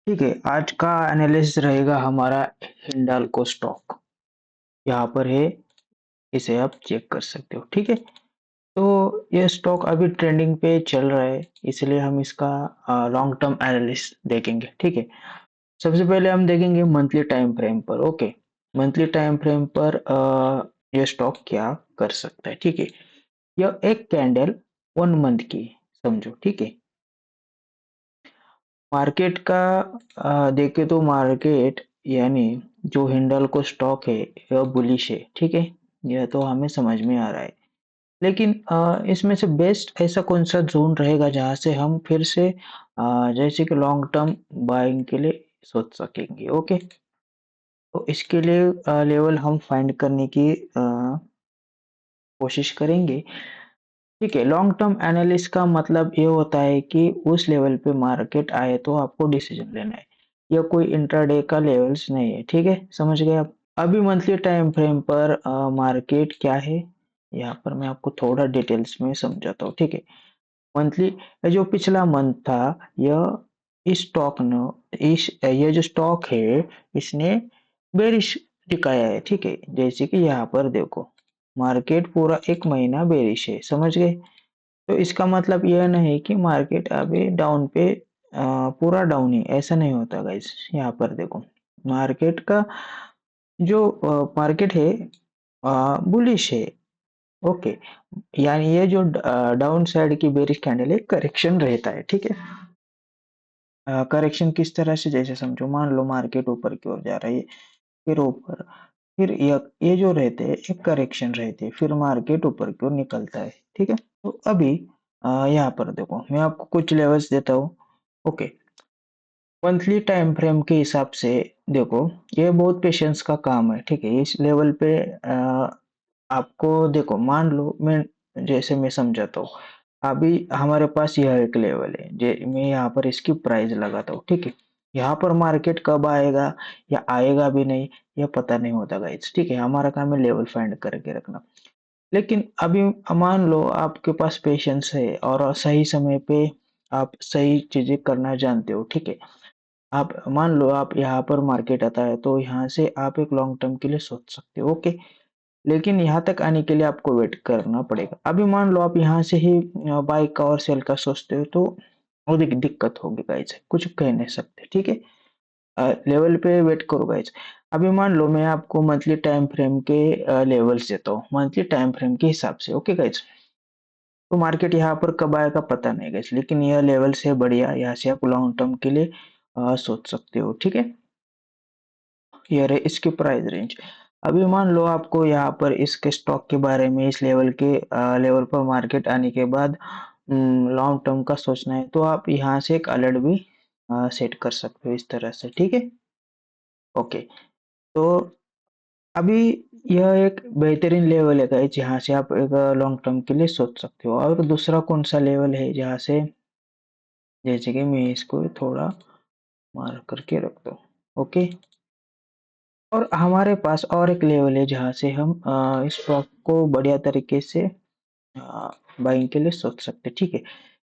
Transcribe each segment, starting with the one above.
ठीक है, आज का एनालिसिस रहेगा हमारा हिंडाल्को स्टॉक। यहाँ पर है, इसे आप चेक कर सकते हो। ठीक है, तो ये स्टॉक अभी ट्रेंडिंग पे चल रहा है, इसलिए हम इसका लॉन्ग टर्म एनालिसिस देखेंगे। ठीक है, सबसे पहले हम देखेंगे मंथली टाइम फ्रेम पर। ओके, मंथली टाइम फ्रेम पर ये स्टॉक क्या कर सकता है। ठीक है, यह एक कैंडल 1 मंथ की समझो। ठीक है, मार्केट का देखे तो मार्केट यानी जो हिंडाल्को स्टॉक है यह बुलिश है। ठीक है, यह तो हमें समझ में आ रहा है। लेकिन इसमें से बेस्ट ऐसा कौन सा जोन रहेगा जहां से हम फिर से जैसे कि लॉन्ग टर्म बाइंग के लिए सोच सकेंगे। ओके, तो इसके लिए लेवल हम फाइंड करने की कोशिश करेंगे। ठीक है, लॉन्ग टर्म एनालिसिस का मतलब ये होता है कि उस लेवल पे मार्केट आए तो आपको डिसीजन लेना है। यह कोई इंट्राडे का लेवल्स नहीं है। ठीक है, समझ गए आप। अभी मंथली टाइम फ्रेम पर मार्केट क्या है, यहाँ पर मैं आपको थोड़ा डिटेल्स में समझाता हूँ। ठीक है, मंथली जो पिछला मंथ था, यह इस स्टॉक ने इस ये जो स्टॉक है इसने बेरिश दिखाया है। ठीक है, जैसे कि यहाँ पर देखो, मार्केट पूरा 1 महीना बेरिश है। समझ गए? तो इसका मतलब यह नहीं कि मार्केट अभी डाउन पे पूरा डाउन ही ऐसा नहीं होता गाइस। यहाँ पर देखो, मार्केट का जो मार्केट है बुलिश है। ओके, यानी ये जो डाउन साइड की बेरिश कैंडल है, करेक्शन रहता है। ठीक है, करेक्शन किस तरह से, जैसे समझो, मान लो मार्केट ऊपर की ओर जा रही है, फिर ऊपर, फिर ये जो रहते हैं एक करेक्शन रहते हैं, फिर मार्केट ऊपर की ओर निकलता है। ठीक है, तो अभी यहाँ पर देखो, मैं आपको कुछ लेवल्स देता हूँ। ओके, मंथली टाइम फ्रेम के हिसाब से देखो, ये बहुत पेशेंस का काम है। ठीक है, इस लेवल पे आपको देखो, मान लो मैं जैसे मैं समझाता हूँ, अभी हमारे पास यह एक लेवल है, जे मैं यहाँ पर इसकी प्राइस लगाता हूँ। ठीक है, यहाँ पर मार्केट कब आएगा या आएगा भी नहीं, यह पता नहीं होता गाइस। ठीक है, हमारा काम है लेवल फाइंड करके रखना। लेकिन अभी मान लो आपके पास पेशेंस है और सही समय पे आप सही चीजें करना जानते हो। ठीक है, आप मान लो आप यहाँ पर मार्केट आता है तो यहाँ से आप एक लॉन्ग टर्म के लिए सोच सकते हो। ओके, लेकिन यहाँ तक आने के लिए आपको वेट करना पड़ेगा। अभी मान लो आप यहाँ से ही बाय का और सेल का सोचते हो तो वो दिक्कत होगी गाइज, कुछ कह नहीं सकते। ठीक है, लेवल पे वेट करो गाइज। अभी मान लो मैं आपको मंथली टाइम फ्रेम के लेवल्स देता हूँ, मंथली टाइम फ्रेम के हिसाब से। ओके गाइज, तो मार्केट यहाँ पर कब आएगा पता नहीं गाइज, लेकिन यह लेवल से बढ़िया, यहाँ से आप लॉन्ग टर्म के लिए सोच सकते हो। ठीक है, ये रहे इसकी प्राइस रेंज। अभी मान लो आपको यहाँ पर इसके स्टॉक के बारे में, इस लेवल के लेवल पर मार्केट आने के बाद लॉन्ग टर्म का सोचना है, तो आप यहाँ से एक अलर्ट भी सेट कर सकते हो इस तरह से। ठीक है, ओके, तो अभी यह एक बेहतरीन लेवल है गाइस, जहाँ से आप एक लॉन्ग टर्म के लिए सोच सकते हो। और दूसरा कौन सा लेवल है जहाँ से, जैसे कि मैं इसको थोड़ा मार्क करके रखता हूँ। ओके, और हमारे पास और एक लेवल है जहाँ से हम इस स्टॉक को बढ़िया तरीके से बाइंग के लिए सोच सकते हैं। ठीक है,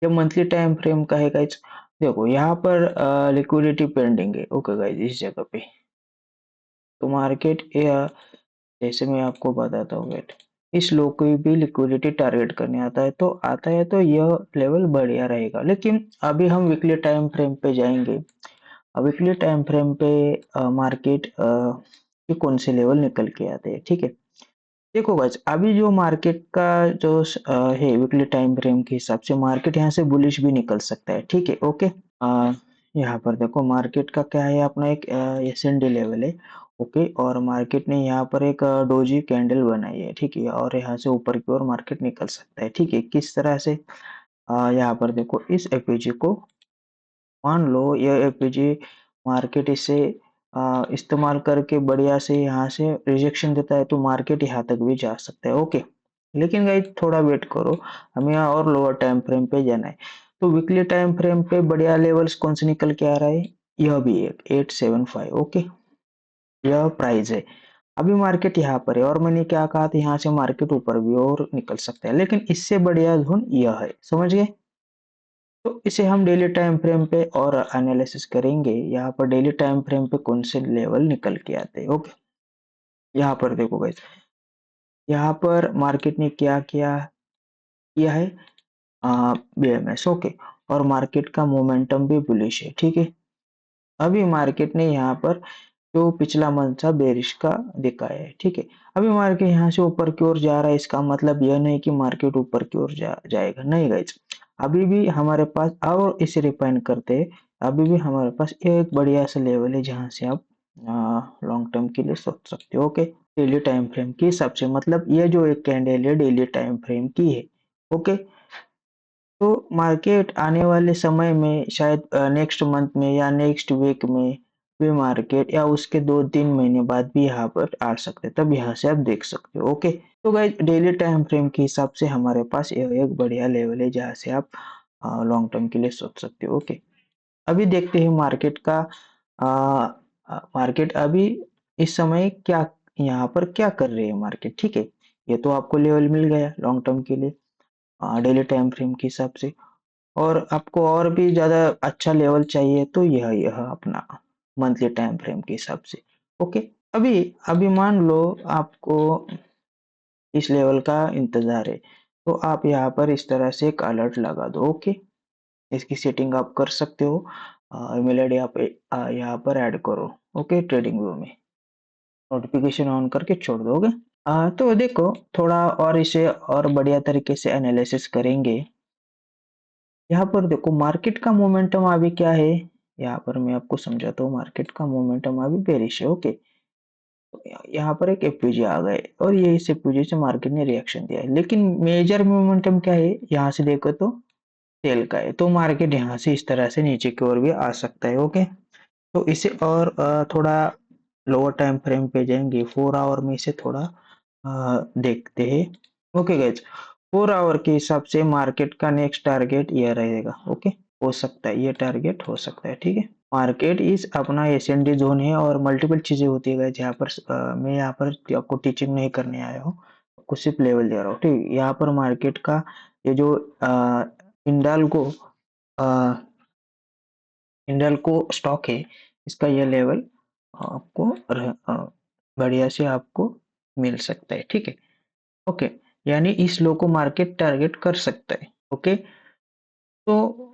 ये मंथली टाइम फ्रेम का है गाइज। देखो यहाँ पर लिक्विडिटी पेंडिंग है। ओके गाइज, इस जगह पे तो मार्केट जैसे मैं आपको बताता हूँ वेट, इस लो को भी लिक्विडिटी टारगेट करने आता है तो यह लेवल बढ़िया रहेगा। लेकिन अभी हम वीकली टाइम फ्रेम पे जाएंगे। वीकली टाइम फ्रेम पे मार्केट के कौन से लेवल निकल के आते हैं। ठीक है, देखो गाइस, अभी जो मार्केट का जो है वीकली टाइम फ्रेम के हिसाब से मार्केट यहाँ से बुलिश भी निकल सकता है। ठीक है, ओके, यहाँ पर देखो मार्केट का क्या है, अपना एक एसएनडी लेवल है। ओके, और मार्केट ने यहाँ पर एक डोजी कैंडल बनाई है। ठीक है, और यहाँ से ऊपर की ओर मार्केट निकल सकता है। ठीक है, किस तरह से, यहाँ पर देखो, इस एपीजी को मान लो, यह एपीजी मार्केट इसे इस्तेमाल करके बढ़िया से यहाँ से रिजेक्शन देता है तो मार्केट यहाँ तक भी जा सकता है। ओके, लेकिन गाइस थोड़ा वेट करो, हमें यहाँ और लोअर टाइम फ्रेम पे जाना है। तो वीकली टाइम फ्रेम पे बढ़िया लेवल्स कौन से निकल के आ रहा है, यह भी एक 875। ओके, यह प्राइस है। अभी मार्केट यहाँ पर है और मैंने क्या कहा था, यहाँ से मार्केट ऊपर भी और निकल सकता है, लेकिन इससे बढ़िया जोन यह है। समझ गए? तो इसे हम डेली टाइम फ्रेम पे और एनालिसिस करेंगे। यहाँ पर डेली टाइम फ्रेम पे कौन से लेवल निकल के आते हैं। ओके, यहाँ पर देखो गाइस, यहाँ पर मार्केट ने क्या किया किया है, बीएमएस। ओके, और मार्केट का मोमेंटम भी बुलिश है। ठीक है, अभी मार्केट ने यहाँ पर जो पिछला मंथ था बेरिश का दिखाया है। ठीक है, अभी मार्केट यहाँ से ऊपर की ओर जा रहा है, इसका मतलब यह नहीं कि मार्केट ऊपर की ओर जाएगा, नहीं गाइज। अभी भी हमारे पास, और इसे रिफाइन करते हैं, अभी भी हमारे पास एक बढ़िया सा लेवल है जहां से आप लॉन्ग टर्म के लिए सोच सकते हो। ओके, डेली टाइम फ्रेम के हिसाब से, मतलब ये जो एक कैंडल है डेली टाइम फ्रेम की है। ओके, तो मार्केट आने वाले समय में शायद नेक्स्ट मंथ में या नेक्स्ट वीक में भी मार्केट, या उसके 2-3 महीने बाद भी यहाँ पर आ सकते हैं, तब यहाँ से आप देख सकते हो। ओके, तो गाइस डेली टाइम फ्रेम के हिसाब से हमारे पास ये एक बढ़िया लेवल है जहाँ से आप लॉन्ग टर्म के लिए सोच सकते हो। ओके, अभी देखते हैं मार्केट का, मार्केट अभी इस समय क्या, यहाँ पर क्या कर रही है मार्केट। ठीक है, ये तो आपको लेवल मिल गया लॉन्ग टर्म के लिए डेली टाइम फ्रेम के हिसाब से। और आपको और भी ज़्यादा अच्छा लेवल चाहिए तो यह अपना मंथली टाइम फ्रेम के हिसाब से। ओके, अभी अभी मान लो आपको इस लेवल का इंतजार है, तो आप यहाँ पर इस तरह से एक अलर्ट लगा दो। ओके, इसकी सेटिंग आप कर सकते हो, ईमेल आईडी आप यहाँ पर ऐड करो। ओके, ट्रेडिंग व्यू में नोटिफिकेशन ऑन करके छोड़ दोगे। तो देखो, थोड़ा और इसे और बढ़िया तरीके से एनालिसिस करेंगे। यहाँ पर देखो मार्केट का मोमेंटम अभी क्या है, यहाँ पर मैं आपको समझाता हूँ। मार्केट का मोमेंटम अभी बेरिश है। ओके, तो यहाँ पर एक एफयूजी आ गए और ये इस एफयूजी से मार्केट ने रिएक्शन दिया है, लेकिन मेजर मोमेंटम क्या है, यहाँ से देखो तो सेल का है, तो मार्केट यहाँ से इस तरह से नीचे की ओर भी आ सकता है। ओके, तो इसे और थोड़ा लोअर टाइम फ्रेम पे जाएंगे, 4 आवर में इसे थोड़ा देखते हैं। ओके गाइज, 4 आवर के हिसाब से मार्केट का नेक्स्ट टारगेट ये रहेगा। ओके, हो सकता है ये टारगेट हो सकता है। ठीक है, मार्केट इस अपना एसएनडी जोन है और मल्टीपल चीजें होती है गाइज। यहाँ पर मैं यहाँ पर आपको टीचिंग नहीं करने आया हूँ, आपको सिर्फ लेवल दे रहा हूँ। ठीक है, यहाँ पर मार्केट का ये जो इंडाल्को हिंडाल्को स्टॉक है, इसका यह लेवल आपको बढ़िया से आपको मिल सकता है। ठीक है, ओके, यानी इस लो को मार्केट टारगेट कर सकता है। ओके, तो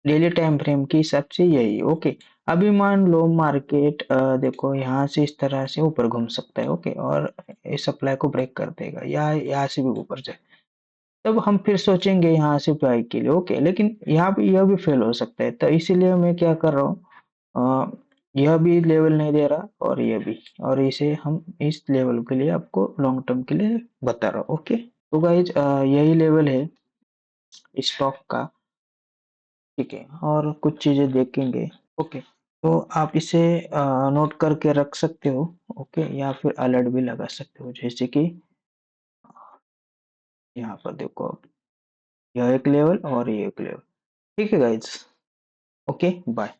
डेली टाइम फ्रेम के हिसाब से यही। ओके, अभी मान लो मार्केट देखो यहाँ से इस तरह से ऊपर घूम सकता है। ओके, और इस सप्लाई को ब्रेक कर देगा या यहाँ से भी ऊपर जाए, तब हम फिर सोचेंगे यहाँ से बाई के लिए। ओके, लेकिन यहाँ पे यह भी फेल हो सकता है, तो इसीलिए मैं क्या कर रहा हूँ, यह भी लेवल नहीं दे रहा और यह भी, और इसे हम इस लेवल के लिए आपको लॉन्ग टर्म के लिए बता रहा हूँ। ओके, तो गाइज यही लेवल है स्टॉक का। ठीक है, और कुछ चीजें देखेंगे। ओके, तो आप इसे नोट करके रख सकते हो। ओके, या फिर अलर्ट भी लगा सकते हो, जैसे कि यहाँ पर देखो, यह एक लेवल और ये एक लेवल। ठीक है गाइज, ओके, बाय।